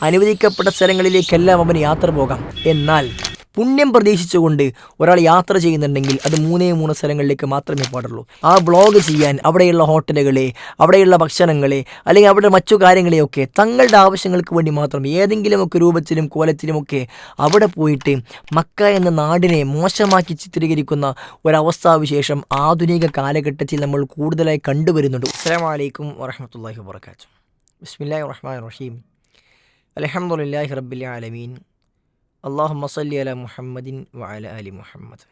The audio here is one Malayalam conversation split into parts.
അനുവദിക്കപ്പെട്ട സ്ഥലങ്ങളിലേക്കെല്ലാം അവന് യാത്ര പോകാം. എന്നാൽ പുണ്യം പ്രതീക്ഷിച്ചുകൊണ്ട് ഒരാൾ യാത്ര ചെയ്യുന്നുണ്ടെങ്കിൽ അത് 3 സ്ഥലങ്ങളിലേക്ക് മാത്രമേ പാടുള്ളൂ. ആ വ്ളോഗ് ചെയ്യാൻ അവിടെയുള്ള ഹോട്ടലുകളെ, അവിടെയുള്ള ഭക്ഷണങ്ങളെ, അല്ലെങ്കിൽ അവിടെ മറ്റു കാര്യങ്ങളെയൊക്കെ തങ്ങളുടെ ആവശ്യങ്ങൾക്ക് വേണ്ടി മാത്രം ഏതെങ്കിലുമൊക്കെ രൂപത്തിലും കോലത്തിലുമൊക്കെ അവിടെ പോയിട്ട് മക്ക എന്ന നാടിനെ മോശമാക്കി ചിത്രീകരിക്കുന്ന ഒരവസ്ഥാവിശേഷം ആധുനിക കാലഘട്ടത്തിൽ നമ്മൾ കൂടുതലായി കണ്ടുവരുന്നുണ്ട്. അസ്സലാമു അലൈക്കും വറഹ്മത്തുള്ളാഹി വബറകാതുഹു. ബിസ്മില്ലാഹിർ റഹ്മാനിർ റഹീം. അൽഹംദുലില്ലാഹി റബ്ബിൽ ആലമീൻ. അല്ലാഹുമ്മ സ്വല്ലി അലാ മുഹമ്മദിൻ വഅലാ ആലി മുഹമ്മദ്.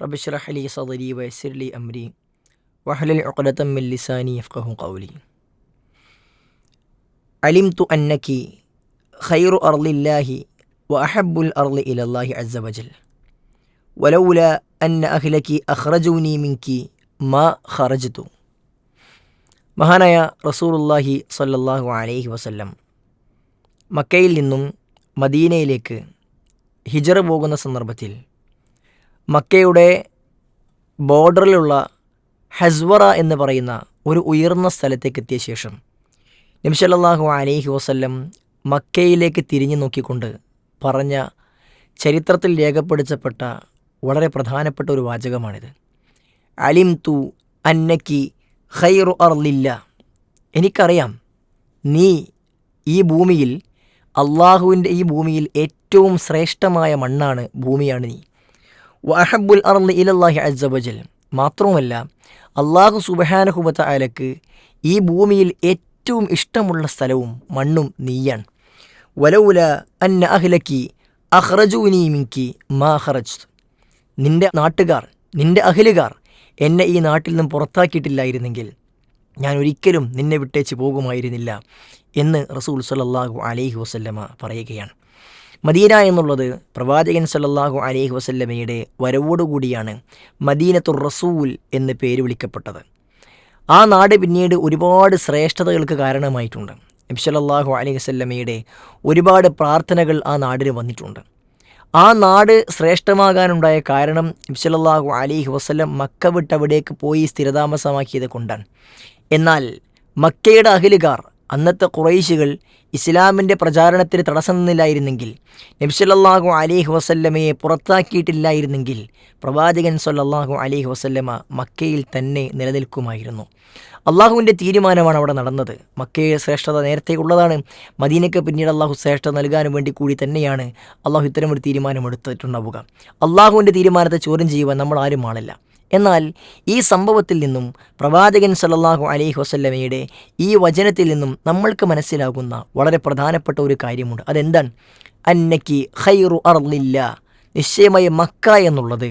റബ്ബി ഇശ്റഹ് ലി സദ്രി വയസ്സിർ ലി അംരി വഹ്ലുൽ ഉഖ്ദതം മിൻ ലിസാനി യഫ്ഖഹു ഖൗലി. അലിംതു അന്നകി ഖൈറു അർളില്ലാഹി വഅഹബ്ബുൽ അർളി ഇലല്ലാഹി അസ്സ വജൽ വലൗലാ അന്ന അഹ്ലകി അഖ്റജൂനി മിൻകി മാ ഖറജ്തു. മഹാനായ റസൂലുള്ളാഹി സ്വല്ലല്ലാഹു അലൈഹി വസല്ലം മക്കയിൽ നിന്നും മദീനയിലേക്ക് ഹിജറ പോകുന്ന സന്ദർഭത്തിൽ മക്കയുടെ ബോർഡറിലുള്ള ഹസ്വറ എന്ന് പറയുന്ന ഒരു ഉയർന്ന സ്ഥലത്തേക്ക് എത്തിയ ശേഷം നബി സല്ലല്ലാഹു അലൈഹി വസല്ലം മക്കയിലേക്ക് തിരിഞ്ഞു നോക്കിക്കൊണ്ട് പറഞ്ഞ ചരിത്രത്തിൽ രേഖപ്പെടുത്തപ്പെട്ട വളരെ പ്രധാനപ്പെട്ട ഒരു വാചകമാണിത്. അലിംതു അന്നക്കി ഖൈറു അർളില്ല. എനിക്കറിയാം നീ ഈ ഭൂമിയിൽ, അള്ളാഹുവിൻ്റെ ഈ ഭൂമിയിൽ ഏറ്റവും ശ്രേഷ്ഠമായ മണ്ണാണ്, ഭൂമിയാണ് നീ. വഅഹബ്ബുൽ അർളി ഇലല്ലാഹി അസ്സ വജൽ. മാത്രവുമല്ല, അള്ളാഹു സുബ്ഹാനഹു വ തആലക്ക് ഈ ഭൂമിയിൽ ഏറ്റവും ഇഷ്ടമുള്ള സ്ഥലവും മണ്ണും നീയാണ്. വലൗല അന്ന അഹ്ലക്കി അഖ്റജൂനി മിൻകി മാ ഖറജ്തു. നിൻ്റെ നാട്ടുകാർ, നിൻ്റെ അഹ്ലുകാർ എന്നെ ഈ നാട്ടിൽ നിന്നും പുറത്താക്കിയിട്ടില്ലായിരുന്നെങ്കിൽ ഞാൻ ഒരിക്കലും നിന്നെ വിട്ടേച്ച് പോകുമായിരുന്നില്ല എന്ന് റസൂൽ സല്ലല്ലാഹു അലൈഹി വസല്ലമ പറയുകയാണ്. മദീന എന്നുള്ളത് പ്രവാചകൻ സല്ലല്ലാഹു അലൈഹി വസല്ലമയുടെ വരവോടുകൂടിയാണ് മദീനത്തുർ റസൂൽ എന്ന് പേര് വിളിക്കപ്പെട്ടത്. ആ നാട് പിന്നീട് ഒരുപാട് ശ്രേഷ്ഠതകൾക്ക് കാരണമായിട്ടുണ്ട്. നബി സല്ലല്ലാഹു അലൈഹി വസല്ലമയുടെ ഒരുപാട് പ്രാർത്ഥനകൾ ആ നാടിന് വന്നിട്ടുണ്ട്. ആ നാട് ശ്രേഷ്ഠമാകാനുണ്ടായ കാരണം നബി സല്ലല്ലാഹു അലൈഹി വസല്ലം മക്ക വിട്ടവിടേക്ക് പോയി സ്ഥിരതാമസമാക്കിയത് കൊണ്ടാണ്. എന്നാൽ മക്കയുടെ അഹ്ലുകാർ, അന്നത്തെ ഖുറൈശികൾ ഇസ്ലാമിൻ്റെ പ്രചാരണത്തിന് തടസ്സം നിന്നില്ലായിരുന്നെങ്കിൽ, നബി സല്ലല്ലാഹു അലൈഹി വസല്ലമയെ പുറത്താക്കിയിട്ടില്ലായിരുന്നെങ്കിൽ പ്രവാചകൻ സല്ലല്ലാഹു അലൈഹി വസല്ലമ മക്കയിൽ തന്നെ നിലനിൽക്കുമായിരുന്നു. അള്ളാഹുവിൻ്റെ തീരുമാനമാണ് അവിടെ നടന്നത്. മക്കയെ ശ്രേഷ്ഠത നേരത്തെ ഉള്ളതാണ്. മദീനയ്ക്ക് പിന്നീട് അള്ളാഹു ശ്രേഷ്ഠത നൽകാനും വേണ്ടി കൂടി തന്നെയാണ് അള്ളാഹു ഇത്തരമൊരു തീരുമാനം എടുത്തിട്ടുണ്ടാവുക. അള്ളാഹുവിൻ്റെ തീരുമാനത്തെ ചോദ്യം ചെയ്യുവാൻ നമ്മൾ ആരും ആളല്ല. എന്നാൽ ഈ സംഭവത്തിൽ നിന്നും, പ്രവാചകൻ സല്ലല്ലാഹു അലൈഹി വസല്ലമയുടെ ഈ വചനത്തിൽ നിന്നും നമ്മൾക്ക് മനസ്സിലാകുന്ന വളരെ പ്രധാനപ്പെട്ട ഒരു കാര്യമുണ്ട്. അതെന്താണ്? അന്നക്കി ഖൈറു അർളില്ല. നിശ്ചയമായി മക്ക എന്നുള്ളത്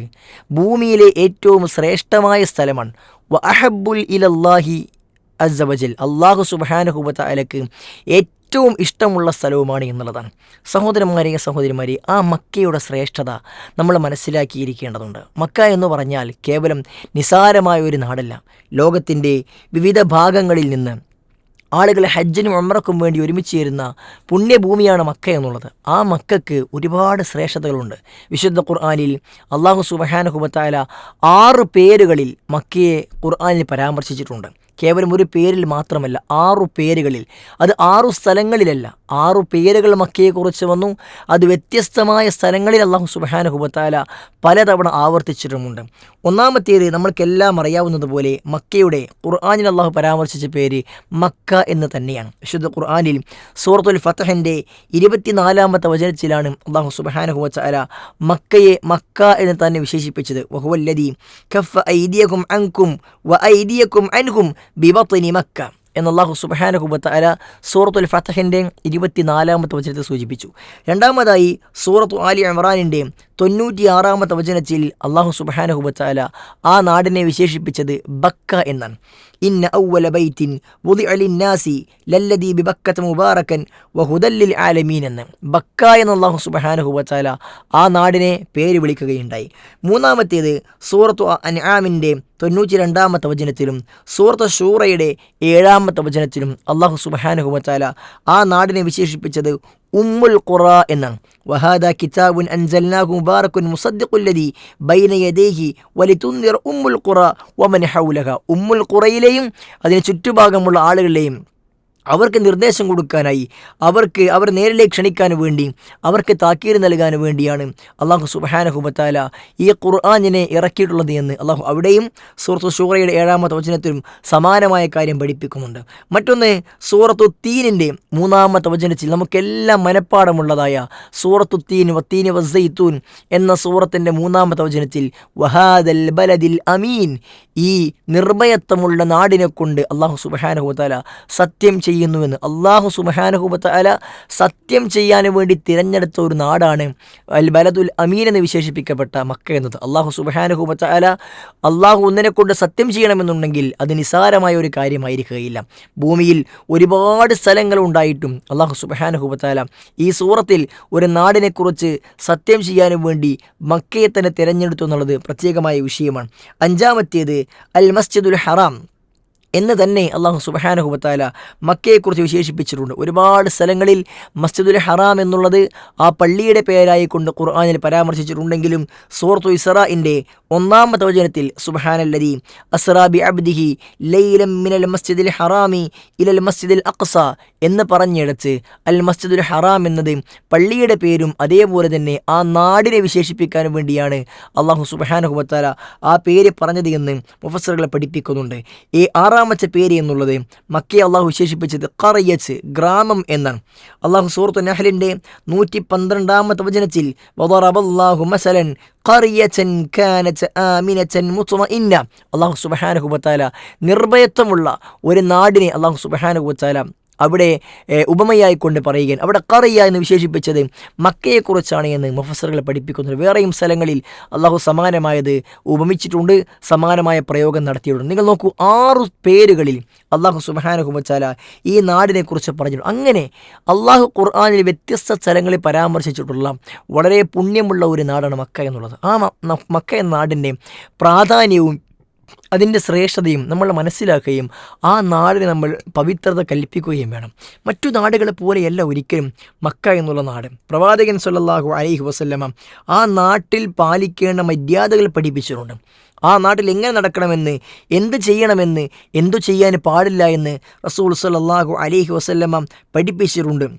ഭൂമിയിലെ ഏറ്റവും ശ്രേഷ്ഠമായ സ്ഥലമാണ്. വഅഹബ്ബുൽ ഇലല്ലാഹി അസ്സ വജൽ. അല്ലാഹു സുബ്ഹാനഹു വ തആലക്ക് ഏറ്റവും ഇഷ്ടമുള്ള സ്ഥലവുമാണ് എന്നുള്ളതാണ്. സഹോദരന്മാരെ, സഹോദരിമാരെ, ആ മക്കയുടെ ശ്രേഷ്ഠത നമ്മൾ മനസ്സിലാക്കിയിരിക്കേണ്ടതുണ്ട്. മക്ക എന്ന് പറഞ്ഞാൽ കേവലം നിസാരമായ ഒരു നാടല്ല. ലോകത്തിൻ്റെ വിവിധ ഭാഗങ്ങളിൽ നിന്ന് ആളുകൾ ഹജ്ജിനും ഉംറയ്ക്കും വേണ്ടി ഒരുമിച്ച് ചേരുന്ന പുണ്യഭൂമിയാണ് മക്ക എന്നുള്ളത്. ആ മക്കൾക്ക് ഒരുപാട് ശ്രേഷ്ഠതകളുണ്ട്. വിശുദ്ധ ഖുർആനിൽ അല്ലാഹു സുബ്ഹാനഹു വ തആല 6 പേരുകളിൽ മക്കയെ ഖുർആനിൽ പരാമർശിച്ചിട്ടുണ്ട്. കേവലം ഒരു പേരിൽ മാത്രമല്ല, 6 പേരുകളിൽ. അത് 6 സ്ഥലങ്ങളിലല്ല, 6 പേരുകൾ മക്കയെക്കുറിച്ച് വന്നു. അത് വ്യത്യസ്തമായ സ്ഥലങ്ങളിൽ അല്ലാഹു സുബ്ഹാനഹു വ തആല പലതവണ ആവർത്തിച്ചിട്ടുമുണ്ട്. ഒന്നാമത്തേത് നമ്മൾക്കെല്ലാം അറിയാവുന്നതുപോലെ മക്കയുടെ ഖുർആനിൽ അല്ലാഹു പരാമർശിച്ച പേര് മക്ക എന്ന് തന്നെയാണ്. വിശുദ്ധ ഖുർആനിൽ സൂറത്തുൽ ഫത്ഹിൻ്റെ 24-ാമത്തെ വചനത്തിലാണ് അല്ലാഹു സുബ്ഹാനഹു വ തആല മക്കയെ മക്ക എന്ന് തന്നെ വിശേഷിപ്പിച്ചത്. വഹുവല്ലദീ കഫ്ഫ ഐദിയകും അൻകും വ ഐദിയകും അൻഹും ബിബത്നി മക്ക എന്ന് അല്ലാഹു സുബ്ഹാനഹു വ തആല സൂറത്തുൽ ഫത്ഹിൻ്റെ 24-ാമത്തെ വചനത്തിൽ സൂചിപ്പിച്ചു. രണ്ടാമതായി സൂറത്തു ആലി ഇംറാനിൻ്റെ 96-ാമത്തെ വചനത്തിൽ അല്ലാഹു സുബ്ഹാനഹു വ തആല ആ നാടിനെ വിശേഷിപ്പിച്ചത് ബക്ക എന്നാണ്. ഇന്ന അവ്വല ബൈത്തിൻ വുദിഅ ലിന്നാസി ലല്ലദീ ബിബക്കത മുബാറകൻ വഹുദൽ ലിൽ ആലമീൻ എന്ന് ബക്ക എന്ന് അല്ലാഹു സുബ്ഹാനഹു വ തആല ആ നാടിനെ പേര് വിളിക്കുകയുണ്ടായി. മൂന്നാമത്തേത് സൂറത്തു അൻആമിൻ്റെ 92-ാമത്തെ വചനത്തിലും സൂറത്ത് ശൂറയുടെ 7-ാമത്തെ വചനത്തിലും അല്ലാഹു സുബ്ഹാനഹു വ തആല ആ നാടിനെ വിശേഷിപ്പിച്ചത് ഉമ്മുൽ ഖുറ എന്നാണ്. വഹാദാ കിതാബുൻ അൻസൽനാഹു മുബാറകുൻ മുസദ്ദിഖുൽ ലദീ ബൈന യദൈഹി വലിതുൻദിറ ഉമ്മുൽ ഖുറ വമൻ ഹൗലഹ. ഉമ്മുൽ ഖുറയിലെയും അതിന് ചുറ്റുഭാഗമുള്ള ആളുകളെയും അവർക്ക് നിർദ്ദേശം കൊടുക്കാനായി, അവർ നേരിലേക്ക് ക്ഷണിക്കാൻ വേണ്ടി, അവർക്ക് താക്കീര് നൽകാൻ വേണ്ടിയാണ് അള്ളാഹു സുബ്ഹാനഹു വ തആല ഈ ഖുർആനിനെ ഇറക്കിയിട്ടുള്ളത് എന്ന് അള്ളാഹു അവിടെയും സൂറത്തു ശൂറയുടെ 7-ാമത്തെ വചനത്തിലും സമാനമായ കാര്യം പഠിപ്പിക്കുന്നുണ്ട്. മറ്റൊന്ന് സൂറത്തു തീനിൻ്റെ 3-ാമത്തെ വചനത്തിൽ നമുക്കെല്ലാം മനഃപ്പാടമുള്ളതായ സൂറത്തു തീൻ വത്തീനി വസ്സൈത്തൂൻ എന്ന സൂറത്തിൻ്റെ 3-ാമത്തെ വചനത്തിൽ വഹാദൽ ബലദിൽ അമീൻ, ഈ നിർഭയത്വമുള്ള നാടിനെ കൊണ്ട് അള്ളാഹു സുബ്ഹാനഹു വ തആല സത്യം ചെയ്യുന്നുവെന്ന്. അള്ളാഹു സുബ്ഹാനഹു വ തആല സത്യം ചെയ്യാൻ വേണ്ടി തിരഞ്ഞെടുത്ത ഒരു നാടാണ് അൽ ബലദുൽ അമീൻ എന്ന് വിശേഷിപ്പിക്കപ്പെട്ട മക്ക എന്നത്. അള്ളാഹു സുബ്ഹാനഹു വ തആല അള്ളാഹു ഒന്നിനെ കൊണ്ട് സത്യം ചെയ്യണമെന്നുണ്ടെങ്കിൽ അത് നിസാരമായ ഒരു കാര്യമായിരിക്കുകയില്ല. ഭൂമിയിൽ ഒരുപാട് സ്ഥലങ്ങൾ ഉണ്ടായിട്ടും അള്ളാഹു സുബ്ഹാനഹു വ തആല ഈ സൂറത്തിൽ ഒരു നാടിനെക്കുറിച്ച് സത്യം ചെയ്യാനും വേണ്ടി മക്കയെ തന്നെ തിരഞ്ഞെടുത്തു എന്നുള്ളത് പ്രത്യേകമായ വിഷയമാണ്. 5-ാമത്തേത് അൽ മസ്ജിദുൽ ഹറാം എന്ന് തന്നെ അള്ളാഹു സുബ്ഹാനഹു വ തആല മക്കയെക്കുറിച്ച് വിശേഷിപ്പിച്ചിട്ടുണ്ട്. ഒരുപാട് സ്ഥലങ്ങളിൽ മസ്ജിദുൽ ഹറാം എന്നുള്ളത് ആ പള്ളിയുടെ പേരായി കൊണ്ട് ഖുർആനിൽ പരാമർശിച്ചിട്ടുണ്ടെങ്കിലും സൂറത്തു ഇസ്രാഇൻ്റെ 1-ാമത്തെ വചനത്തിൽ സുബ്ഹാനല്ലദീ അസ്റാ ബി അബ്ദിഹി ലൈലൻ മിനൽ മസ്ജിദിൽ ഹറാമി ഇലൽ മസ്ജിദിൽ അഖ്സ എന്ന് പറഞ്ഞിടത്ത് അൽ മസ്ജിദുൽ ഹറാം എന്നത് പള്ളിയുടെ പേരും അതേപോലെ തന്നെ ആ നാടിനെ വിശേഷിപ്പിക്കാൻ വേണ്ടിയാണ് അള്ളാഹു സുബ്ഹാനഹു വ തആല ആ പേര് പറഞ്ഞത് എന്ന് മുഫസ്സിറുകൾ പഠിപ്പിക്കുന്നുണ്ട്. ഈ 6-ാമത്തെ പേര് എന്നുള്ളത് മക്കയെ അള്ളാഹു വിശേഷിപ്പിച്ചത് ഖറിയത്ത്, ഗ്രാമം എന്നാണ്. അള്ളാഹു സൂറത്തു നഹ്ലിൻ്റെ 112-ാമത്തെ വചനത്തിൽ വദറബല്ലാഹു മസലൻ ഖറിയതൻ കാനത് ആമിനതൻ മുത്മഇന്ന, അള്ളാഹു സുബ്ഹാനഹു വ തആല നിർഭയത്വമുള്ള ഒരു നാടിനെ അള്ളാഹു സുബ്ഹാനഹു വ തആല അവിടെ ഉപമയായിക്കൊണ്ട് പറയുകയാണ്. അവിടെ ഖറിയ എന്ന് വിശേഷിപ്പിച്ചത് മക്കയെക്കുറിച്ചാണ് എന്ന് മുഫസ്സിറുകൾ പഠിപ്പിക്കുന്നത്. വേറെയും സ്ഥലങ്ങളിൽ അള്ളാഹു സമാനമായത് ഉപമിച്ചിട്ടുണ്ട്, സമാനമായ പ്രയോഗം നടത്തിയിട്ടുണ്ട്. നിങ്ങൾ നോക്കൂ, 6 പേരുകളിൽ അള്ളാഹു സുബ്ഹാനഹു വ തആല ഈ നാടിനെക്കുറിച്ച് പറഞ്ഞിട്ടുണ്ട്. അങ്ങനെ അള്ളാഹു ഖുർആനിൽ വ്യത്യസ്ത സ്ഥലങ്ങളിൽ പരാമർശിച്ചിട്ടുള്ള വളരെ പുണ്യമുള്ള ഒരു നാടാണ് മക്ക എന്നുള്ളത്. ആ മക്ക എന്ന നാടിൻ്റെ പ്രാധാന്യവും അതിൻ്റെ ശ്രേഷ്ഠതയും നമ്മൾ മനസ്സിലാക്കുകയും ആ നാടിന് നമ്മൾ പവിത്രത കൽപ്പിക്കുകയും വേണം. മറ്റു നാടുകളെ പോലെയല്ല ഒരിക്കലും മക്ക എന്നുള്ള നാട്. പ്രവാചകൻ സ്വല്ലല്ലാഹു അലൈഹി വസല്ലമ ആ നാട്ടിൽ പാലിക്കേണ്ട മര്യാദകൾ പഠിപ്പിച്ചിട്ടുണ്ട്. ആ നാട്ടിൽ എങ്ങനെ നടക്കണമെന്ന്, എന്ത് ചെയ്യണമെന്ന്, എന്തു ചെയ്യാൻ പാടില്ല എന്ന് റസൂൽ സ്വല്ലല്ലാഹു അലൈഹി വസല്ലമ പഠിപ്പിച്ചിട്ടുണ്ട്.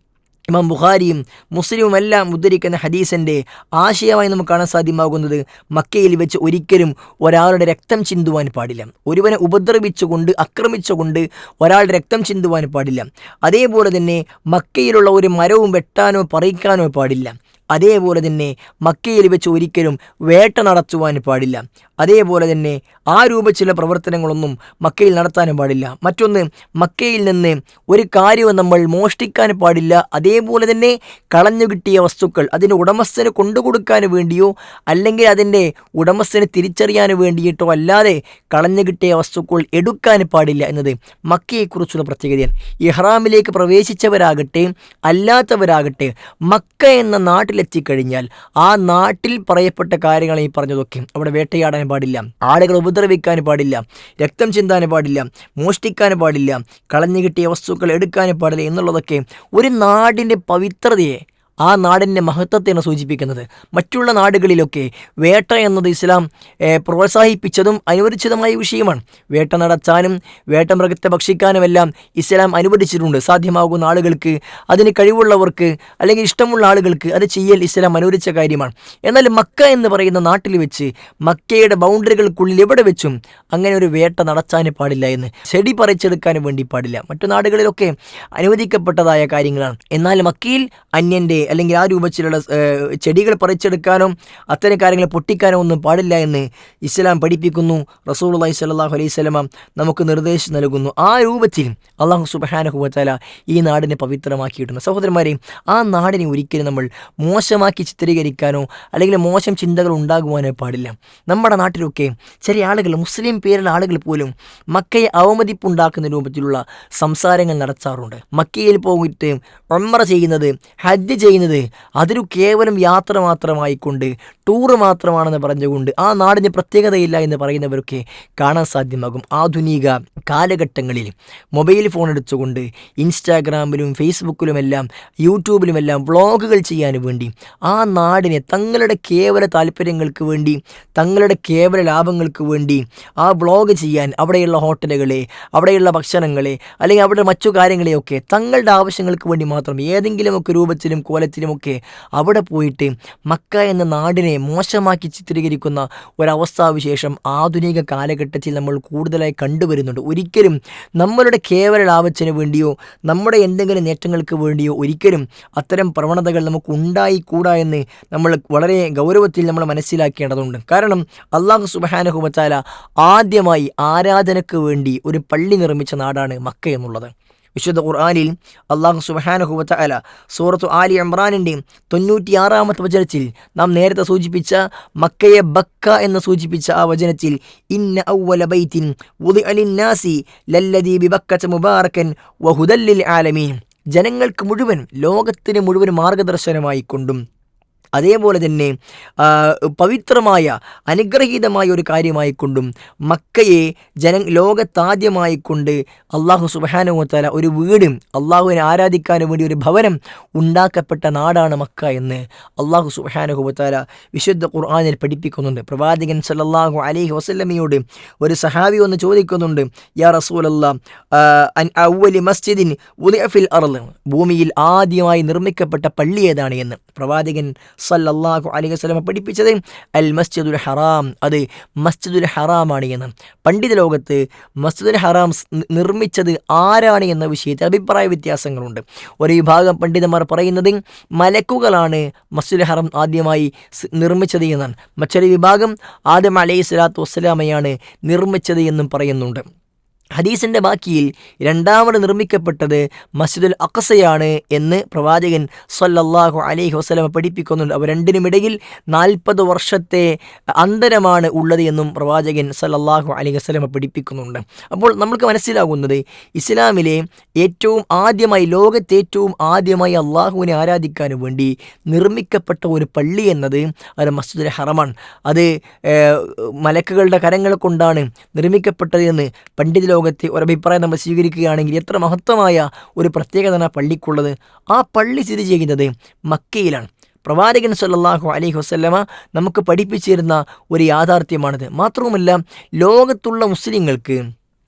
ഇമാം ബുഖാരിയും മുസ്ലിമും എല്ലാം ഉദ്ധരിക്കുന്ന ഹദീസിൻ്റെ ആശയമായി നമുക്ക് കാണാൻ സാധ്യമാകുന്നത് മക്കയിൽ വെച്ച് ഒരിക്കലും ഒരാളുടെ രക്തം ചിന്തുവാൻ പാടില്ല. ഒരുവനെ ഉപദ്രവിച്ചുകൊണ്ട് ആക്രമിച്ചുകൊണ്ട് ഒരാളുടെ രക്തം ചിന്തുവാൻ പാടില്ല. അതേപോലെ തന്നെ മക്കയിലുള്ള ഒരു മരവും വെട്ടാനോ പറിക്കാനോ പാടില്ല. അതേപോലെ തന്നെ മക്കയിൽ വെച്ച് ഒരിക്കലും വേട്ട നടത്തുവാൻ പാടില്ല. അതേപോലെ തന്നെ ആ രൂപത്തിലുള്ള പ്രവർത്തനങ്ങളൊന്നും മക്കയിൽ നടത്താനും പാടില്ല. മറ്റൊന്ന്, മക്കയിൽ നിന്ന് ഒരു കാര്യവും നമ്മൾ മോഷ്ടിക്കാൻ പാടില്ല. അതേപോലെ തന്നെ കളഞ്ഞു കിട്ടിയ വസ്തുക്കൾ അതിൻ്റെ ഉടമസ്ഥന് കൊണ്ടുകൊടുക്കാൻ വേണ്ടിയോ അല്ലെങ്കിൽ അതിൻ്റെ ഉടമസ്ഥന് തിരിച്ചറിയാൻ വേണ്ടിയിട്ടോ അല്ലാതെ കളഞ്ഞു കിട്ടിയ വസ്തുക്കൾ എടുക്കാൻ പാടില്ല എന്നത് മക്കയെക്കുറിച്ചുള്ള പ്രത്യേകതയാണ്. ഇഹ്റാമിലേക്ക് പ്രവേശിച്ചവരാകട്ടെ അല്ലാത്തവരാകട്ടെ മക്ക എന്ന നാട്ടിലെത്തിക്കഴിഞ്ഞാൽ ആ നാട്ടിൽ പറയപ്പെട്ട കാര്യങ്ങൾ ഈ പറഞ്ഞതൊക്കെ, അവിടെ വേട്ടയാടാൻ പാടില്ല, ആളുകൾ ഉപദ്രവിക്കാൻ പാടില്ല, രക്തം ചിന്താൻ പാടില്ല, മോഷ്ടിക്കാൻ പാടില്ല, കളഞ്ഞു കിട്ടിയ വസ്തുക്കൾ എടുക്കാൻ പാടില്ല എന്നുള്ളതൊക്കെ ഒരു നാടിൻ്റെ പവിത്രതയെ, ആ നാടിൻ്റെ മഹത്വത്തെയാണ് സൂചിപ്പിക്കുന്നത്. മറ്റുള്ള നാടുകളിലൊക്കെ വേട്ട എന്നത് ഇസ്ലാം പ്രോത്സാഹിപ്പിച്ചതും അനുവദിച്ചതുമായ വിഷയമാണ്. വേട്ട നടത്താനും വേട്ടമൃഗത്തെ ഭക്ഷിക്കാനുമെല്ലാം ഇസ്ലാം അനുവദിച്ചിട്ടുണ്ട്. സാധ്യമാകുന്ന ആളുകൾക്ക്, അതിന് കഴിവുള്ളവർക്ക് അല്ലെങ്കിൽ ഇഷ്ടമുള്ള ആളുകൾക്ക് അത് ചെയ്യൽ ഇസ്ലാം അനുവദിച്ച കാര്യമാണ്. എന്നാൽ മക്ക എന്ന് പറയുന്ന നാട്ടിൽ വെച്ച്, മക്കയുടെ ബൗണ്ടറികൾക്കുള്ളിൽ എവിടെ വെച്ചും അങ്ങനെ ഒരു വേട്ട നടത്താൻ പാടില്ല എന്ന്, ചെടി പറിച്ചെടുക്കാൻ വേണ്ടി പാടില്ല. മറ്റു നാടുകളിലൊക്കെ അനുവദിക്കപ്പെട്ടതായ കാര്യങ്ങളാണ്. എന്നാൽ മക്കയിൽ അന്യൻ്റെ അല്ലെങ്കിൽ ആ രൂപത്തിലുള്ള ചെടികൾ പറിച്ചെടുക്കാനോ അത്തരം കാര്യങ്ങൾ പൊട്ടിക്കാനോ ഒന്നും പാടില്ല എന്ന് ഇസ്ലാം പഠിപ്പിക്കുന്നു. റസൂലുള്ളാഹി സ്വല്ലല്ലാഹു അലൈഹി വസല്ലമ നമുക്ക് നിർദ്ദേശം നൽകുന്നു. ആ രൂപത്തിൽ അല്ലാഹു സുബ്ഹാനഹു വ തആല ഈ നാടിനെ പവിത്രമാക്കിയിട്ടുണ്ട്. സഹോദരന്മാരെ, ആ നാടിനെ ഒരിക്കലും നമ്മൾ മോശമാക്കി ചിത്രീകരിക്കാനോ അല്ലെങ്കിൽ മോശം ചിന്തകൾ ഉണ്ടാകുവാനോ പാടില്ല. നമ്മുടെ നാട്ടിലൊക്കെ ചെറിയ ആളുകൾ, മുസ്ലിം പേരുള്ള ആളുകൾ പോലും മക്കയെ അവമതിപ്പുണ്ടാക്കുന്ന രൂപത്തിലുള്ള സംസാരങ്ങൾ നടത്താറുണ്ട്. മക്കയിൽ പോയിട്ട് ഉംറ ചെയ്യുന്നത്, ഹജ്ജ് ചെയ്യുന്നത് അതൊരു കേവലം യാത്ര മാത്രമായിക്കൊണ്ട്, ടൂറ് മാത്രമാണെന്ന് പറഞ്ഞുകൊണ്ട് ആ നാടിന് പ്രത്യേകതയില്ല എന്ന് പറയുന്നവരൊക്കെ കാണാൻ സാധ്യമാകും. ആധുനിക കാലഘട്ടങ്ങളിൽ മൊബൈൽ ഫോൺ എടുത്തുകൊണ്ട് ഇൻസ്റ്റാഗ്രാമിലും ഫേസ്ബുക്കിലുമെല്ലാം യൂട്യൂബിലുമെല്ലാം വ്ളോഗുകൾ ചെയ്യാൻ വേണ്ടി ആ നാടിനെ തങ്ങളുടെ കേവല താല്പര്യങ്ങൾക്ക് വേണ്ടി, തങ്ങളുടെ കേവല ലാഭങ്ങൾക്ക് വേണ്ടി ആ വ്ളോഗ് ചെയ്യാൻ അവിടെയുള്ള ഹോട്ടലുകളെ, അവിടെയുള്ള ഭക്ഷണങ്ങളെ, അല്ലെങ്കിൽ അവിടെ മറ്റു കാര്യങ്ങളെയൊക്കെ തങ്ങളുടെ ആവശ്യങ്ങൾക്ക് വേണ്ടി മാത്രം ഏതെങ്കിലുമൊക്കെ രൂപത്തിലും കോലത്തിലുമൊക്കെ അവിടെ പോയിട്ട് മക്ക എന്ന നാടിനെ മോശമാക്കി ചിത്രീകരിക്കുന്ന ഒരവസ്ഥാവിശേഷം ആധുനിക കാലഘട്ടത്തിൽ നമ്മൾ കൂടുതലായി കണ്ടുവരുന്നുണ്ട്. ഒരിക്കലും നമ്മളുടെ കേവല ലാഭത്തിന് വേണ്ടിയോ നമ്മുടെ എന്തെങ്കിലും നേട്ടങ്ങൾക്ക് വേണ്ടിയോ ഒരിക്കലും അത്തരം പ്രവണതകൾ നമുക്ക് ഉണ്ടായിക്കൂടാ എന്ന് നമ്മൾ വളരെ ഗൗരവത്തിൽ നമ്മൾ മനസ്സിലാക്കേണ്ടതുണ്ട്. കാരണം അല്ലാഹു സുബ്ഹാനഹു വ തആല ആദ്യമായി ആരാധനയ്ക്ക് വേണ്ടി ഒരു പള്ളി നിർമ്മിച്ച നാടാണ് മക്ക എന്നുള്ളത്. വിശുദ്ധ ഖുർആനിൽ അല്ലാഹു സുബ്ഹാനഹു വ തആല സൂറത്തു ആലി ഇംറാനിൻ്റെ 96-ാമത്തെ വചനത്തിൽ നാം നേരത്തെ സൂചിപ്പിച്ച മക്കയെ ബക്ക എന്ന് സൂചിപ്പിച്ച ആ വചനത്തിൽ ഇന്ന അവ്വല ബൈത്തിൻ വുദിഅ ലിന്നാസി ലല്ലദീ ബിബക്കത മുബാറകൻ വഹുദൽ ലിൽ ആലമീൻ, ജനങ്ങൾക്ക് മുഴുവൻ, ലോകത്തിന് മുഴുവൻ മാർഗദർശനമായി കൊണ്ടും അതേപോലെ തന്നെ പവിത്രമായ അനുഗ്രഹീതമായ ഒരു കാര്യമായിക്കൊണ്ടും മക്കയെ ലോകത്താദ്യമായിക്കൊണ്ട് അള്ളാഹു സുബ്ഹാനഹു വ തആല ഒരു വീട്, അള്ളാഹുവിനെ ആരാധിക്കാൻ വേണ്ടി ഒരു ഭവനം ഉണ്ടാക്കപ്പെട്ട നാടാണ് മക്ക എന്ന് അള്ളാഹു സുബ്ഹാനഹു വ തആല വിശുദ്ധ ഖുർആനിൽ പഠിപ്പിക്കുന്നുണ്ട്. പ്രവാചകൻ സല്ലല്ലാഹു അലൈഹി വസല്ലമയോട് ഒരു സഹാബി ഒന്ന് ചോദിക്കുന്നുണ്ട്, യാ റസൂലല്ലാഹ് അൻ അവ്വലി മസ്ജിദിൻ വുദിഅ ഫിൽ അർള്, ഭൂമിയിൽ ആദ്യമായി നിർമ്മിക്കപ്പെട്ട പള്ളി ഏതാണ് എന്ന് പ്രവാചകൻ സല്ലല്ലാഹു അലൈഹി വസല്ലം പഠിപ്പിച്ചത് അൽ മസ്ജിദുൽ ഹറാം, അത് മസ്ജിദുൽ ഹറാമാണ് എന്ന്. പണ്ഡിത ലോകത്ത് മസ്ജിദുൽ ഹറാം നിർമ്മിച്ചത് ആരാണ് എന്ന വിഷയത്തിൽ അഭിപ്രായ വ്യത്യാസങ്ങളുണ്ട്. ഒരു വിഭാഗം പണ്ഡിതന്മാർ പറയുന്നത് മലക്കുകളാണ് മസ്ജിദുൽ ഹറാം ആദ്യമായി നിർമ്മിച്ചത് എന്നാണ്. മറ്റൊരു വിഭാഗം ആദം അലൈഹി സ്വലാത്തു വസ്സലാമയാണ് നിർമ്മിച്ചത് എന്നും പറയുന്നുണ്ട്. ഹദീസിൻ്റെ ബാക്കിയിൽ രണ്ടാമത് നിർമ്മിക്കപ്പെട്ടത് മസ്ജിദുൽ അഖ്സയാണ് എന്ന് പ്രവാചകൻ സല്ലല്ലാഹു അലൈഹി വസല്ലം പഠിപ്പിക്കുന്നുണ്ട്. അവ രണ്ടിനുമിടയിൽ 40 വർഷത്തെ അന്തരമാണ് ഉള്ളത് എന്നും പ്രവാചകൻ സല്ലല്ലാഹു അലൈഹി വസല്ലം പഠിപ്പിക്കുന്നുണ്ട്. അപ്പോൾ നമുക്ക് മനസ്സിലാകുന്നത് ഇസ്ലാമിലെ ഏറ്റവും ആദ്യമായി, ലോകത്തെ ഏറ്റവും ആദ്യമായി അള്ളാഹുവിനെ ആരാധിക്കാൻ വേണ്ടി നിർമ്മിക്കപ്പെട്ട ഒരു പള്ളി എന്നത് അത് മസ്ജിദുൽ ഹറമാണ്. അത് മലക്കുകളുടെ കരങ്ങൾ കൊണ്ടാണ് നിർമ്മിക്കപ്പെട്ടത് എന്ന് പണ്ഡിത ലോകത്തെ ഒരഭിപ്രായം നമ്മൾ സ്വീകരിക്കുകയാണെങ്കിൽ എത്ര മഹത്വമായ ഒരു പ്രത്യേകതയാണ് ആ പള്ളിക്കുള്ളത്. ആ പള്ളി സ്ഥിതി ചെയ്യുന്നത് മക്കയിലാണ്. പ്രവാചകൻ സല്ലല്ലാഹു അലൈഹി വസല്ലമ നമുക്ക് പഠിപ്പിച്ചിരുന്ന ഒരു യാഥാർത്ഥ്യമാണിത്. മാത്രവുമല്ല, ലോകത്തുള്ള മുസ്ലിങ്ങൾക്ക്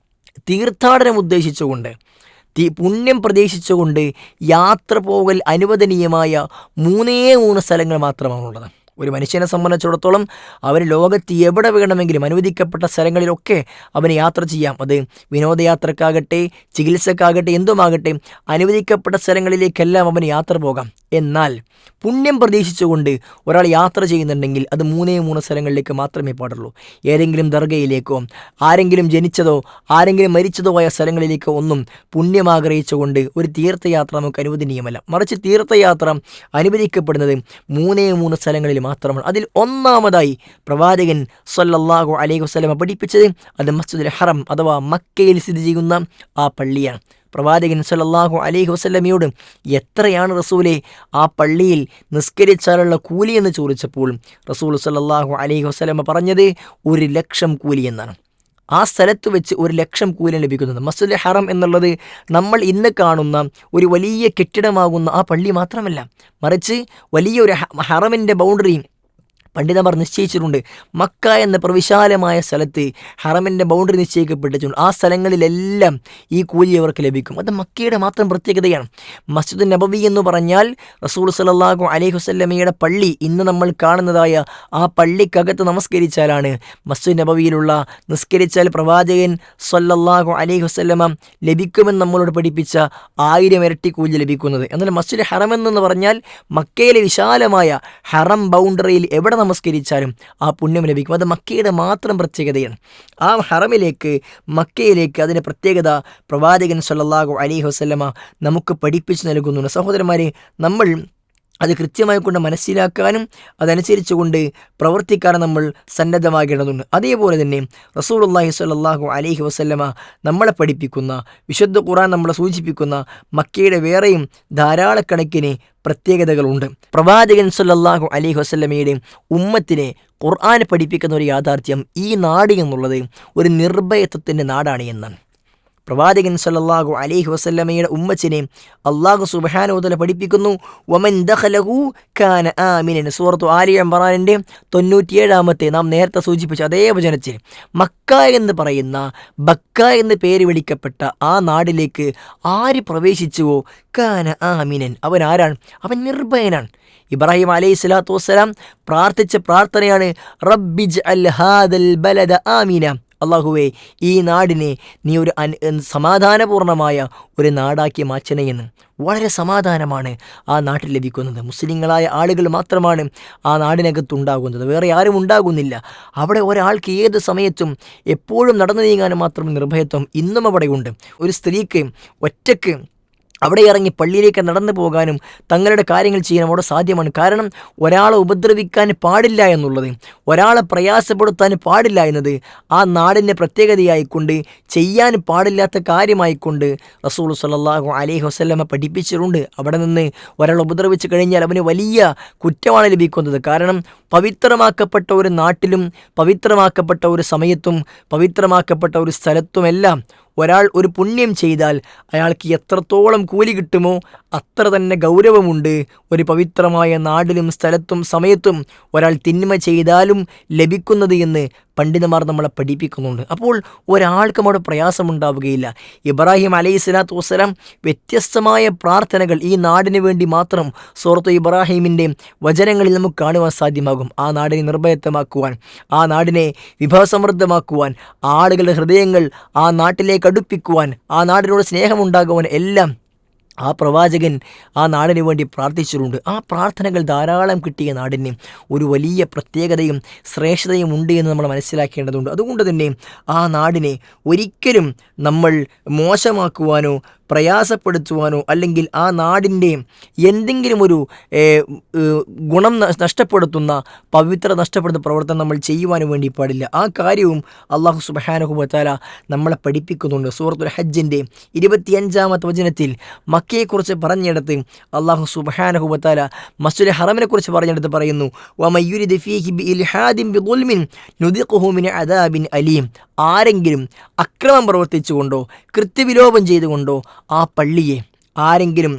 തീർത്ഥാടനം ഉദ്ദേശിച്ചുകൊണ്ട്, പുണ്യം പ്രതീക്ഷിച്ചുകൊണ്ട് യാത്ര പോകൽ അനുവദനീയമായ 3 സ്ഥലങ്ങൾ മാത്രമാണുള്ളത്. ഒരു മനുഷ്യനെ സംബന്ധിച്ചിടത്തോളം അവന് ലോകത്ത് എവിടെ വേണമെങ്കിലും അനുവദിക്കപ്പെട്ട സ്ഥലങ്ങളിലൊക്കെ അവന് യാത്ര ചെയ്യാം. അത് വിനോദയാത്രക്കാകട്ടെ, ചികിത്സക്കാകട്ടെ, എന്തുമാകട്ടെ, അനുവദിക്കപ്പെട്ട സ്ഥലങ്ങളിലേക്കെല്ലാം അവന് യാത്ര പോകാം. എന്നാൽ പുണ്യം പ്രതീക്ഷിച്ചുകൊണ്ട് ഒരാൾ യാത്ര ചെയ്യുന്നുണ്ടെങ്കിൽ അത് 3 സ്ഥലങ്ങളിലേക്ക് മാത്രമേ പാടുള്ളൂ. ഏതെങ്കിലും ദർഗയിലേക്കോ, ആരെങ്കിലും ജനിച്ചതോ ആരെങ്കിലും മരിച്ചതോ ആയ സ്ഥലങ്ങളിലേക്കോ ഒന്നും പുണ്യം ആഗ്രഹിച്ചുകൊണ്ട് ഒരു തീർത്ഥയാത്ര നമുക്ക് അനുവദനീയമല്ല. മറിച്ച് തീർത്ഥയാത്ര അനുവദിക്കപ്പെടുന്നത് 3 സ്ഥലങ്ങളിൽ മാത്രമാണ്. അതിൽ ഒന്നാമതായി പ്രവാചകൻ സല്ലല്ലാഹു അലൈഹി വസല്ലം പഠിപ്പിച്ചത് അത് മസ്ജിദുൽ ഹറം അഥവാ മക്കയിൽ സ്ഥിതി ചെയ്യുന്ന ആ പള്ളിയാണ്. പ്രവാചകൻ സല്ലല്ലാഹു അലൈഹി വസല്ലമയോട് എത്രയാണ് റസൂലെ ആ പള്ളിയിൽ നിസ്കരിച്ചാലുള്ള കൂലി എന്ന് ചോദിച്ചപ്പോൾ റസൂൽ സല്ലല്ലാഹു അലൈഹി വസല്ലമ പറഞ്ഞത് 1,00,000 കൂലി എന്നാണ്. ആ സ്ഥലത്ത് വെച്ച് 1,00,000 കൂലി ലഭിക്കുന്നത്. മസ്ജിദുൽ ഹറം എന്നുള്ളത് നമ്മൾ ഇന്ന് കാണുന്ന ഒരു വലിയ കെട്ടിടമാകുന്ന ആ പള്ളി മാത്രമല്ല, മറിച്ച് വലിയൊരു ഹറമിൻ്റെ ബൗണ്ടറി പണ്ഡിതന്മാർ നിശ്ചയിച്ചിട്ടുണ്ട്. മക്ക എന്ന പ്രവിശാലമായ സ്ഥലത്ത് ഹറമിൻ്റെ ബൗണ്ടറി നിശ്ചയിക്കപ്പെട്ടിട്ടുണ്ട്. ആ സ്ഥലങ്ങളിലെല്ലാം ഈ കൂലി അവർക്ക് ലഭിക്കും. അത് മക്കയുടെ മാത്രം പ്രത്യേകതയാണ്. മസ്ജിദ് നബവി എന്ന് പറഞ്ഞാൽ റസൂൽ സല്ലല്ലാഹു അലൈഹി വസല്ലമയുടെ പള്ളി, ഇന്ന് നമ്മൾ കാണുന്നതായ ആ പള്ളിക്കകത്ത് നമസ്കരിച്ചാലാണ് മസ്ജിദ് നബവിയിലുള്ള നിസ്കരിച്ചാൽ പ്രവാചകൻ സല്ലല്ലാഹു അലൈഹി വസല്ലമ ലഭിക്കുമെന്ന് നമ്മളോട് പഠിപ്പിച്ച 1000 ഇരട്ടി കൂലി ലഭിക്കുന്നത്. എന്നാൽ മസ്ജിദ് ഹറം എന്ന് പറഞ്ഞാൽ മക്കയിലെ വിശാലമായ ഹറം ബൗണ്ടറിയിൽ എവിടെ നമസ്കരിച്ചാലും ആ പുണ്യം ലഭിക്കും. അത് മക്കയുടെ മാത്രം പ്രത്യേകതയാണ്. ആ ഹറമിലേക്ക്, മക്കയിലേക്ക് അതിൻ്റെ പ്രത്യേകത പ്രവാചകൻ സല്ലല്ലാഹു അലൈഹി വസല്ലമ നമുക്ക് പഠിപ്പിച്ചു നൽകുന്നുണ്ട്. സഹോദരന്മാരെ, നമ്മൾ അത് കൃത്യമായി കൊണ്ട് മനസ്സിലാക്കാനും അതനുസരിച്ച് കൊണ്ട് പ്രവർത്തിക്കാനും നമ്മൾ സന്നദ്ധമാകേണ്ടതുണ്ട്. അതേപോലെ തന്നെ റസൂലുള്ളാഹി സ്വല്ലല്ലാഹു അലൈഹി വസല്ലമ നമ്മളെ പഠിപ്പിക്കുന്ന, വിശുദ്ധ ഖുർആൻ നമ്മളെ സൂചിപ്പിക്കുന്ന മക്കയുടെ വേറെയും ധാരാളക്കണക്കിന് പ്രത്യേകതകളുണ്ട്. പ്രവാചകൻ സല്ലല്ലാഹു അലൈഹി വസല്ലമയുടെ ഉമ്മത്തിനെ ഖുർആൻ പഠിപ്പിക്കുന്ന ഒരു യാഥാർത്ഥ്യം, ഈ നാട് എന്നുള്ളത് ഒരു നിർഭയത്വത്തിൻ്റെ നാടാണ് എന്നാണ്. പ്രവാചകൻ സല്ലല്ലാഹു അലൈഹി വസല്ലമയുടെ ഉമ്മച്ചിനെ അല്ലാഹു സുബ്ഹാനഹു വ തആല പഠിപ്പിക്കുന്നു, വമൻ ദഖലഹു കാന ആമിനൻ. സൂറത്തു ആലി ഇംറാനിൻ്റെ 97 നാം നേരത്തെ സൂചിപ്പിച്ച അതേ വചനത്തിൽ മക്ക എന്ന് പറയുന്ന ബക്ക എന്ന് പേര് വിളിക്കപ്പെട്ട ആ നാടിലേക്ക് ആര് പ്രവേശിച്ചുവോ കാന ആമിനൻ, അവൻ ആരാണ്? അവൻ നിർഭയനാണ്. ഇബ്രാഹിം അലൈഹി സ്വലാത്തു വസ്സലാം പ്രാർത്ഥിച്ച പ്രാർത്ഥനയാണ് റബ്ബിജ്അൽ ഹാദൽ ബലദ ആമിന. അള്ളാഹുവേ, ഈ നാടിനെ നീ ഒരു സമാധാനപൂർണമായ ഒരു നാടാക്കി മാറ്റണയെന്ന്. വളരെ സമാധാനമാണ് ആ നാട്ടിൽ ലഭിക്കുന്നത്. മുസ്ലിങ്ങളായ ആളുകൾ മാത്രമാണ് ആ നാടിനകത്തുണ്ടാകുന്നത്, വേറെ ആരും ഉണ്ടാകുന്നില്ല. അവിടെ ഒരാൾക്ക് ഏത് സമയത്തും എപ്പോഴും നടന്നു നീങ്ങാനും മാത്രം നിർഭയത്വം ഇന്നും അവിടെയുണ്ട്. ഒരു സ്ത്രീക്ക് ഒറ്റയ്ക്ക് അവിടെ ഇറങ്ങി പള്ളിയിലേക്ക് നടന്നു പോകാനും തങ്ങളുടെ കാര്യങ്ങൾ ചെയ്യാനും അവിടെ സാധ്യമാണ്. കാരണം ഒരാളെ ഉപദ്രവിക്കാൻ പാടില്ല എന്നുള്ളത്, ഒരാളെ പ്രയാസപ്പെടുത്താൻ പാടില്ല എന്നത് ആ നാടിൻ്റെ പ്രത്യേകതയായിക്കൊണ്ട്, ചെയ്യാൻ പാടില്ലാത്ത കാര്യമായിക്കൊണ്ട് റസൂൽ സ്വല്ലല്ലാഹു അലൈഹി വസല്ലമ പഠിപ്പിച്ചിട്ടുണ്ട്. അവിടെ നിന്ന് ഒരാൾ ഉപദ്രവിച്ച് കഴിഞ്ഞാൽ അവന് വലിയ കുറ്റമാണ് ലഭിക്കുന്നത്. കാരണം പവിത്രമാക്കപ്പെട്ട ഒരു നാട്ടിലും പവിത്രമാക്കപ്പെട്ട ഒരു സമയത്തും പവിത്രമാക്കപ്പെട്ട ഒരു സ്ഥലത്തുമെല്ലാം ഒരാൾ ഒരു പുണ്യം ചെയ്താൽ അയാൾക്ക് എത്രത്തോളം കൂലി കിട്ടുമോ അത്ര തന്നെ ഗൗരവമുണ്ട് ഒരു പവിത്രമായ നാടിലും സ്ഥലത്തും സമയത്തും ഒരാൾ തിന്മ ചെയ്താലും ലഭിക്കുന്നത് എന്ന് പണ്ഡിതന്മാർ നമ്മളെ പഠിപ്പിക്കുന്നുണ്ട്. അപ്പോൾ ഒരാൾക്കും അവിടെ പ്രയാസമുണ്ടാവുകയില്ല. ഇബ്രാഹിം അലൈഹി സ്വലാത്തു വസ്സലാം വ്യത്യസ്തമായ പ്രാർത്ഥനകൾ ഈ നാടിന് വേണ്ടി മാത്രം സൂറത്ത് ഇബ്രാഹിമിൻ്റെ വചനങ്ങളിൽ നമുക്ക് കാണുവാൻ സാധ്യമാകും. ആ നാടിനെ നിർഭയത്വമാക്കുവാൻ, ആ നാടിനെ വിഭവസമൃദ്ധമാക്കുവാൻ, ആളുകളുടെ ഹൃദയങ്ങൾ ആ നാട്ടിലേക്ക് അടുപ്പിക്കുവാൻ, ആ നാടിനോട് സ്നേഹമുണ്ടാകുവാൻ എല്ലാം ആ പ്രവാചകൻ ആ നാടിന് വേണ്ടി പ്രാർത്ഥിച്ചിട്ടുണ്ട്. ആ പ്രാർത്ഥനകൾ ധാരാളം കിട്ടിയ നാടിന് ഒരു വലിയ പ്രത്യേകതയും ശ്രേഷ്ഠതയും ഉണ്ട് എന്ന് നമ്മൾ മനസ്സിലാക്കേണ്ടതുണ്ട്. അതുകൊണ്ട് തന്നെ ആ നാടിനെ ഒരിക്കലും നമ്മൾ മോശമാക്കുവാനോ പ്രയാസപ്പെടുത്തുവാനോ അല്ലെങ്കിൽ ആ നാടിൻ്റെ എന്തെങ്കിലും ഒരു ഗുണം നഷ്ടപ്പെടുത്തുന്ന, പവിത്രത നഷ്ടപ്പെടുത്തുന്ന പ്രവർത്തനം നമ്മൾ ചെയ്യുവാനും വേണ്ടി പാടില്ല. ആ കാര്യവും അല്ലാഹു സുബ്ഹാനഹു വ തആല നമ്മളെ പഠിപ്പിക്കുന്നുണ്ട്. സൂറത്തുൽ ഹജ്ജിൻ്റെ 25 വചനത്തിൽ മക്കയെക്കുറിച്ച് പറഞ്ഞെടുത്ത് അല്ലാഹു സുബ്ഹാനഹു വ തആല മസ്ജിദുൽ ഹറമിനെക്കുറിച്ച് പറഞ്ഞെടുത്ത് പറയുന്നു, വമൻ യുരിദ് ഫീഹി ബിഇൽഹാദിൻ ബിദുൽമിൻ നുദിഖുഹു മിൻ അദാബിൻ അലീം. ആരെങ്കിലും അക്രമം പ്രവർത്തിച്ചുകൊണ്ടോ കൃത്യവിലോപം ചെയ്തുകൊണ്ടോ ആ പള്ളിയെ ആരെങ്കിലും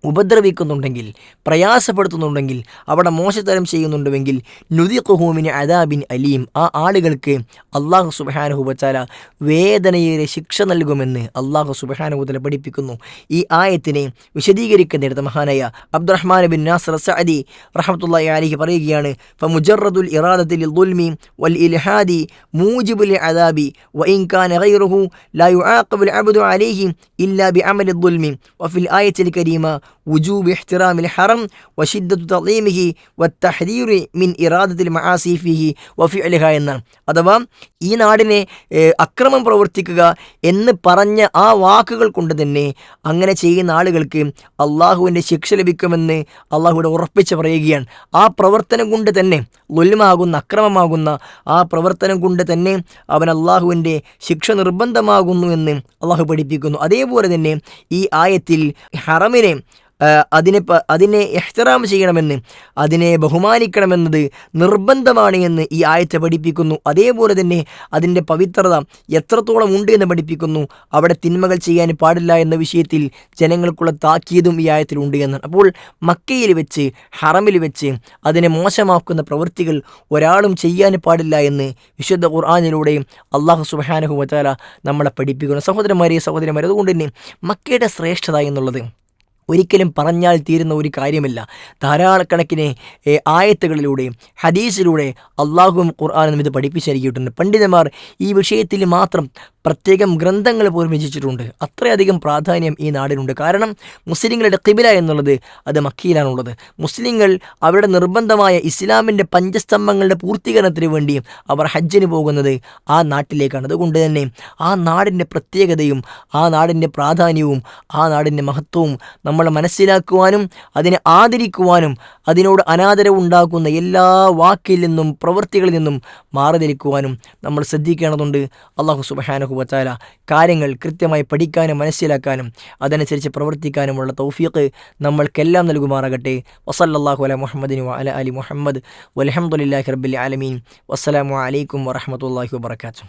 ഉപദ്രവിക്കുന്നുണ്ടെങ്കിൽ, പ്രയാസപ്പെടുത്തുന്നുണ്ടെങ്കിൽ, അവിടെ മോശത്തരം ചെയ്യുന്നുണ്ടെങ്കിൽ നുദിഖുഹു മിൻ അദാബിൻ അലീം, ആ ആളുകൾക്ക് അല്ലാഹു സുബ്ഹാനഹു വ തആല വേദനയേറെ ശിക്ഷ നൽകുമെന്ന് അല്ലാഹു സുബ്ഹാനഹു വ തആല പഠിപ്പിക്കുന്നു. ഈ ആയത്തിനെ വിശദീകരിക്കുന്നിടത്ത് മഹാനായ അബ്ദുറഹ്മാൻ ബിൻ നാസിർ സഅദി റഹ്മത്തുള്ളാഹി അലൈഹി പറയുകയാണ്, ഫമുജറദുൽ ഇറാദത്തി ലിൽദുൽമി വൽ ഇൽഹാദി മൂജിബുൽ അദാബി വഇൻ കാന ഗൈറുഹു ലാ യുആഖബുൽ അബ്ദു അലൈഹി ഇല്ലാ ബിഅമലി ദുൽമി വഫിൽ ആയത്തിൽ കരീമ وجوب احترام الحرم وشدة تعظيمه والتحذير من إرادة المعاصي فيه وفعلها എന്നാണ്. അഥവാ ഈ നാടിനെ അക്രമം പ്രവർത്തിക്കുക എന്ന് പറഞ്ഞ ആ വാക്കുകൾ കൊണ്ട് തന്നെ അങ്ങനെ ചെയ്യുന്ന ആളുകൾക്ക് അള്ളാഹുവിൻ്റെ ശിക്ഷ ലഭിക്കുമെന്ന് അള്ളാഹുവിടെ ഉറപ്പിച്ച് പറയുകയാണ്. ആ പ്രവർത്തനം കൊണ്ട് തന്നെ ളുൽമാകുന്ന, അക്രമമാകുന്ന ആ പ്രവർത്തനം കൊണ്ട് തന്നെ അവൻ അള്ളാഹുവിൻ്റെ ശിക്ഷ നിർബന്ധമാകുന്നു എന്ന് അള്ളാഹു പഠിപ്പിക്കുന്നു. അതേപോലെ തന്നെ ഈ ആയത്തിൽ ഹറമിനെ അതിനെ ഇഹ്തിറാം ചെയ്യണമെന്ന്, അതിനെ ബഹുമാനിക്കണമെന്നത് നിർബന്ധമാണ് എന്ന് ഈ ആയത്തെ പഠിപ്പിക്കുന്നു. അതേപോലെ തന്നെ അതിൻ്റെ പവിത്രത എത്രത്തോളം ഉണ്ട് എന്ന് പഠിപ്പിക്കുന്നു. അവിടെ തിന്മകൾ ചെയ്യാൻ പാടില്ല എന്ന വിഷയത്തിൽ ജനങ്ങൾക്കുള്ള താക്കീതും ഈ ആയത്തിലുണ്ട് എന്നാണ്. അപ്പോൾ മക്കയിൽ വെച്ച്, ഹറമിൽ വെച്ച് അതിനെ മോശമാക്കുന്ന പ്രവൃത്തികൾ ഒരാളും ചെയ്യാൻ പാടില്ല എന്ന് വിശുദ്ധ ഖുർആനിലൂടെ അല്ലാഹു സുബ്ഹാനഹു വ തആല നമ്മളെ പഠിപ്പിക്കുന്നു. സഹോദരന്മാരെ, അതുകൊണ്ട് തന്നെ മക്കയുടെ ശ്രേഷ്ഠത എന്നുള്ളത് ഒരിക്കലും പറഞ്ഞാൽ തീരുന്ന ഒരു കാര്യമില്ല. ധാരാളക്കണക്കിന് ആയത്തുകളിലൂടെ, ഹദീസിലൂടെ അള്ളാഹുവും ഖുർആനും ഇത് പഠിപ്പിച്ച് നൽകിയിട്ടുണ്ട്. പണ്ഡിതന്മാർ ഈ വിഷയത്തിൽ മാത്രം പ്രത്യേകം ഗ്രന്ഥങ്ങൾ പോലും രചിച്ചിട്ടുണ്ട്. അത്രയധികം പ്രാധാന്യം ഈ നാടിനുണ്ട്. കാരണം മുസ്ലിങ്ങളുടെ ഖിബില എന്നുള്ളത് അത് മക്കയിലാണുള്ളത്. മുസ്ലിങ്ങൾ അവരുടെ നിർബന്ധമായ ഇസ്ലാമിൻ്റെ പഞ്ചസ്തംഭങ്ങളുടെ പൂർത്തീകരണത്തിന് വേണ്ടി അവർ ഹജ്ജിന് പോകുന്നത് ആ നാട്ടിലേക്കാണ്. അതുകൊണ്ട് തന്നെ ആ നാടിൻ്റെ പ്രത്യേകതയും ആ നാടിൻ്റെ പ്രാധാന്യവും ആ നാടിൻ്റെ മഹത്വവും നമ്മൾ മനസ്സിലാക്കുവാനും അതിനെ ആദരിക്കുവാനും അതിനോട് അനാദരവുണ്ടാക്കുന്ന എല്ലാ വാക്കിൽ നിന്നും പ്രവൃത്തികളിൽ നിന്നും മാറി നിൽക്കുവാനും നമ്മൾ ശ്രദ്ധിക്കേണ്ടതുണ്ട്. അല്ലാഹു സുബ്ഹാനഹു വ തആല കാര്യങ്ങൾ കൃത്യമായി പഠിക്കാനും മനസ്സിലാക്കാനും അതനുസരിച്ച് പ്രവർത്തിക്കാനുമുള്ള തൗഫീഖ് നമ്മൾക്കെല്ലാം നൽകുമാറാകട്ടെ. വസല്ലല്ലാഹു അലാ മുഹമ്മദിൻ വ അലാ ആലി മുഹമ്മദ് വൽഹംദുലില്ലാഹി റബ്ബിൽ ആലമീൻ. വസ്സലാമു അലൈക്കും വറഹ്മത്തുള്ളാഹി വബറകാതുഹു.